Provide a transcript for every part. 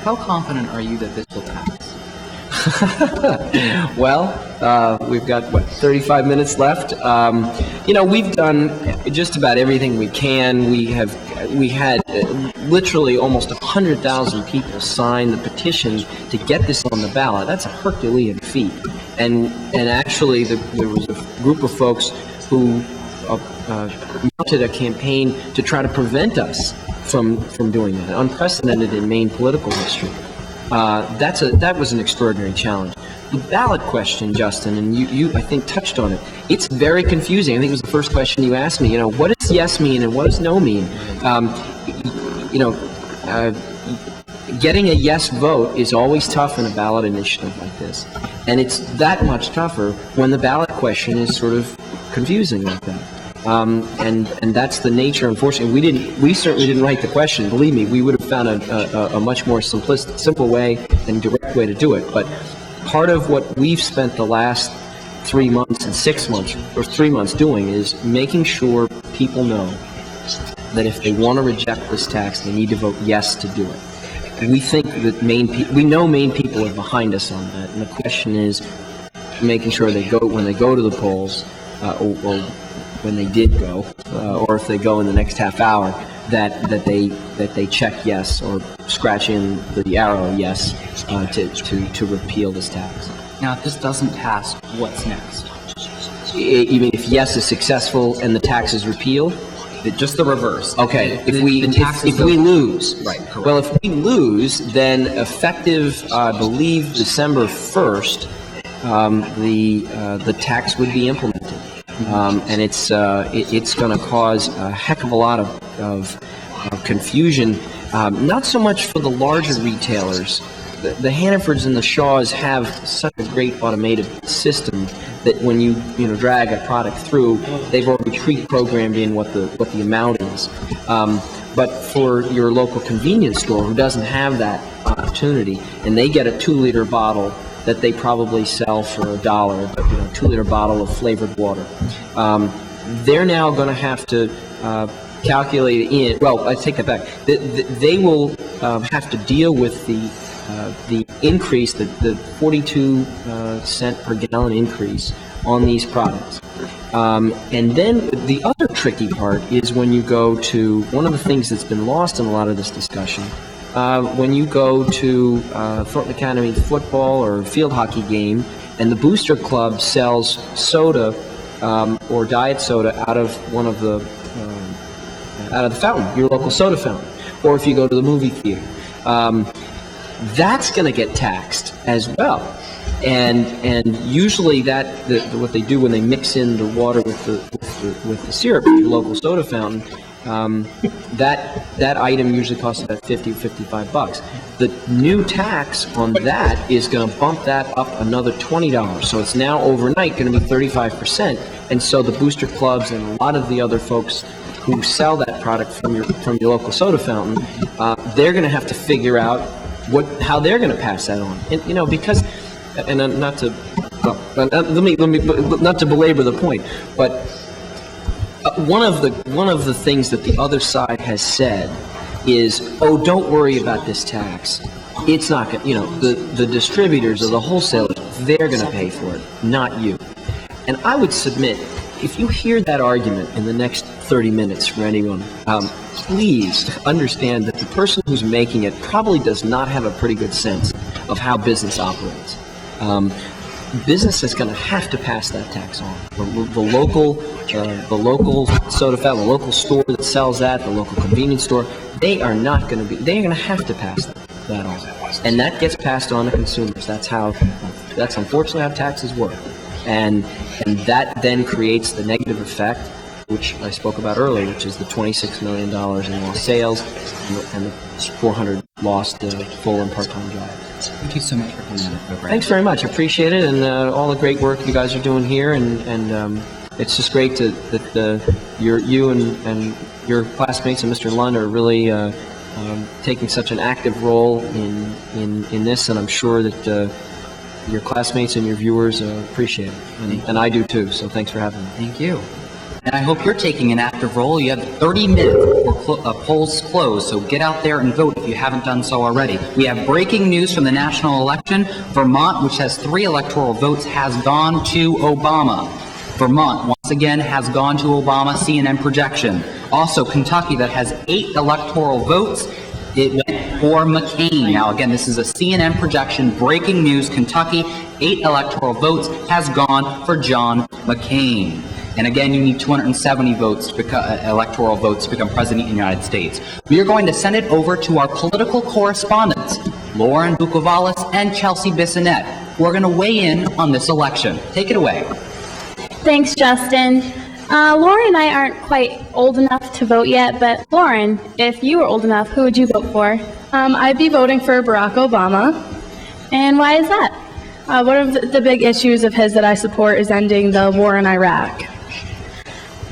How confident are you that this will pass? Well, we've got, 35 minutes left. We've done just about everything we can. We had literally almost 100,000 people sign the petition to get this on the ballot. That's a Herculean feat. And actually, there was a group of folks who mounted a campaign to try to prevent us from doing that. Unprecedented in Maine political history. That was an extraordinary challenge. The ballot question, Justin, and you I think touched on it. It's very confusing. I think it was the first question you asked me. What does yes mean and what does no mean? Getting a yes vote is always tough in a ballot initiative like this, and it's that much tougher when the ballot question is sort of confusing like that. And that's the nature. Unfortunately, we certainly didn't write the question. Believe me, we would have found a much more simple way and direct way to do it. But part of what we've spent the last 3 months and 6 months, or 3 months doing, is making sure people know that if they want to reject this tax, they need to vote yes to do it. And we think that we know Maine people are behind us on that. And the question is making sure when they go to the polls, or when they did go, or if they go in the next half hour, that they check yes or scratch in the arrow yes to repeal this tax. Now, if this doesn't pass, what's next? You mean if yes is successful and the tax is repealed? Just the reverse. Okay. If we lose, right? Correct. Well, if we lose, then effective, I believe, December 1st, the tax would be implemented. And it's going to cause a heck of a lot of confusion, not so much for the larger retailers. The Hannafords and the Shaws have such a great automated system that when you drag a product through, they've already pre-programmed in what the amount is. But for your local convenience store who doesn't have that opportunity, and they get a 2-liter bottle that they probably sell for $1, but 2-liter bottle of flavored water. They're now going to have to calculate in. Well, I take that back. They will have to deal with the increase, the 42 cent per gallon increase on these products. And then the other tricky part is when you go to one of the things that's been lost in a lot of this discussion. When you go to Thornton Academy football or field hockey game, and the booster club sells soda or diet soda out of the fountain, your local soda fountain, or if you go to the movie theater, that's going to get taxed as well. And usually what they do when they mix in the water with the syrup at your local soda fountain. That item usually costs about $50 or $55. The new tax on that is going to bump that up another $20. So it's now overnight going to be 35%. And so the booster clubs and a lot of the other folks who sell that product from your local soda fountain, they're going to have to figure out how they're going to pass that on. And because, and not to belabor the point, but. One of the things that the other side has said is, oh, don't worry about this tax. It's not going the distributors or the wholesalers, they're going to pay for it, not you. And I would submit, if you hear that argument in the next 30 minutes from anyone, please understand that the person who's making it probably does not have a pretty good sense of how business operates. Business is going to have to pass that tax on. The local soda fountain, the local store that sells that, the local convenience store, they're going to have to pass that on. And that gets passed on to consumers. That's unfortunately how taxes work. And that then creates the negative effect, which I spoke about earlier, which is the $26 million in lost sales and the 400 lost full and part-time jobs. Thank you so much for coming on. Thanks very much. I appreciate it, and all the great work you guys are doing here, and it's just great that you and your classmates and Mr. Lund are really taking such an active role in this, and I'm sure that your classmates and your viewers appreciate it, and I do too. So thanks for having me. Thank you. And I hope you're taking an active role. You have 30 minutes before polls close, so get out there and vote if you haven't done so already. We have breaking news from the national election. Vermont, which has 3 electoral votes, has gone to Obama. Vermont, once again, has gone to Obama, CNN projection. Also, Kentucky, that has 8 electoral votes, it went for McCain. Now, again, this is a CNN projection, breaking news. Kentucky, 8 electoral votes, has gone for John McCain. And again, you need 270 votes, electoral votes, to become president of the United States. We are going to send it over to our political correspondents, Lauren Bukovalis and Chelsea Bissonette, who are going to weigh in on this election. Take it away. Thanks, Justin. Lauren and I aren't quite old enough to vote yet, but Lauren, if you were old enough, who would you vote for? I'd be voting for Barack Obama. And why is that? One of the big issues of his that I support is ending the war in Iraq.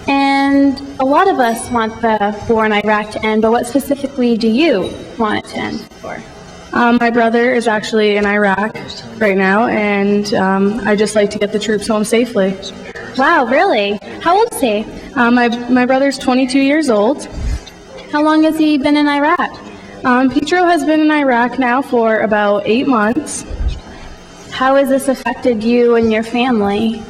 And a lot of us want the war in Iraq to end, but what specifically do you want it to end for? My brother is actually in Iraq right now, and I'd just like to get the troops home safely. Wow, really? How old is he? My brother's 22 years old. How long has he been in Iraq? Petro has been in Iraq now for about 8 months. How has this affected you and your family?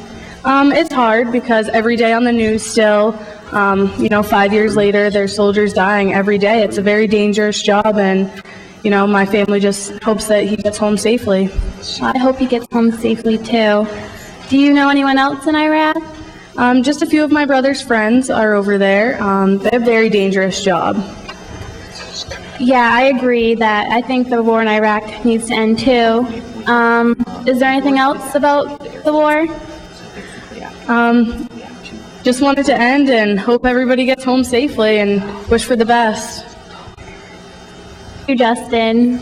It's hard because every day on the news still, 5 years later, there's soldiers dying every day. It's a very dangerous job, and, my family just hopes that he gets home safely. I hope he gets home safely, too. Do you know anyone else in Iraq? Just a few of my brother's friends are over there. They have a very dangerous job. Yeah, I agree that I think the war in Iraq needs to end, too. Is there anything else about the war? Just wanted to end and hope everybody gets home safely and wish for the best. Thank you, Justin.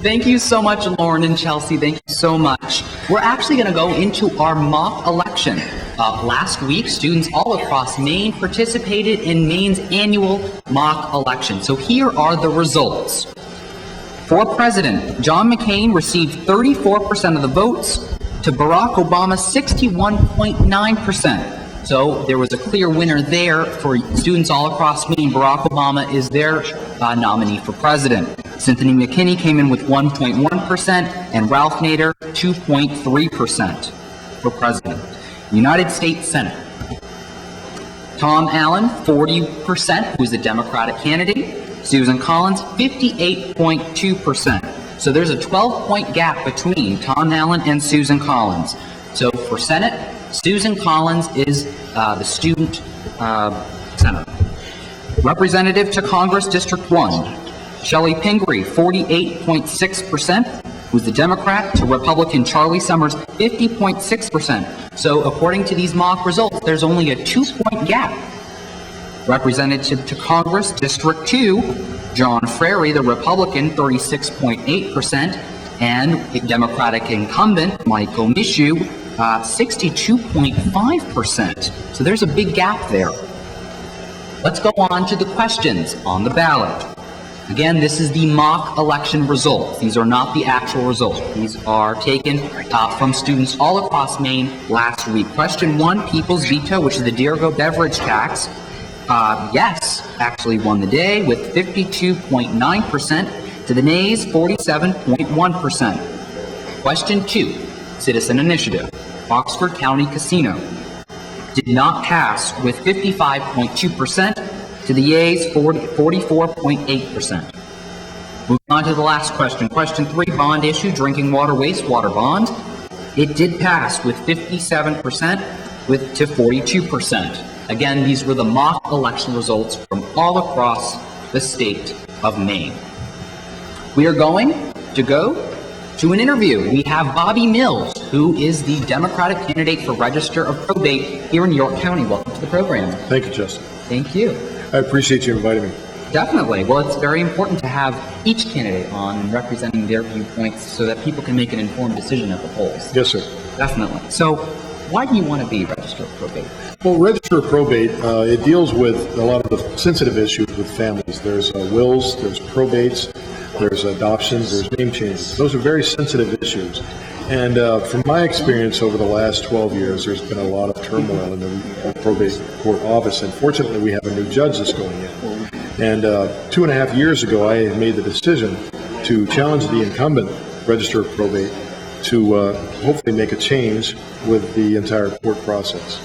Thank you so much, Lauren and Chelsea. Thank you so much. We're actually going to go into our mock election. Last week, students all across Maine participated in Maine's annual mock election. So here are the results. For president, John McCain received 34% of the votes to Barack Obama 61.9%. So there was a clear winner there for students all across Maine. Barack Obama is their nominee for president. Cynthia McKinney came in with 1.1% and Ralph Nader 2.3% for president. United States Senate. Tom Allen, 40%, who's the Democratic candidate. Susan Collins, 58.2%. So there's a 12-point gap between Tom Allen and Susan Collins. So for Senate, Susan Collins is the student senator. Representative to Congress, District 1, Shelley Pingree, 48.6%, who's the Democrat, to Republican Charlie Summers, 50.6%. So according to these mock results, there's only a 2-point gap. Representative to Congress, District 2, John Frary, the Republican, 36.8%, and Democratic incumbent, Michael Mishu, 62.5%. So there's a big gap there. Let's go on to the questions on the ballot. Again, this is the mock election results. These are not the actual results. These are taken from students all across Maine last week. Question 1, People's Veto, which is the Deergo beverage tax. Yes, actually won the day with 52.9%. To the nays, 47.1%. Question 2, Citizen Initiative. Oxford County Casino did not pass with 55.2%. To the yeas, 44.8%. Moving on to the last question. Question 3, bond issue, drinking water wastewater bond. It did pass with 57% to 42%. Again, these were the mock election results from all across the state of Maine. We are going to go to an interview. We have Bobby Mills, who is the Democratic candidate for Register of Probate here in York County. Welcome to the program. Thank you, Justin. Thank you. I appreciate you inviting me. Definitely. Well, it's very important to have each candidate on and representing their viewpoints so that people can make an informed decision at the polls. Yes, sir. Definitely. So, why do you want to be Register of Probate? Well, Register of Probate, it deals with a lot of the sensitive issues with families. There's wills, there's probates, there's adoptions, there's name changes. Those are very sensitive issues. And from my experience over the last 12 years, there's been a lot of turmoil in the probate court office, and fortunately we have a new judge that's going in. And 2.5 years ago, I made the decision to challenge the incumbent Register of Probate to hopefully make a change with the entire court process.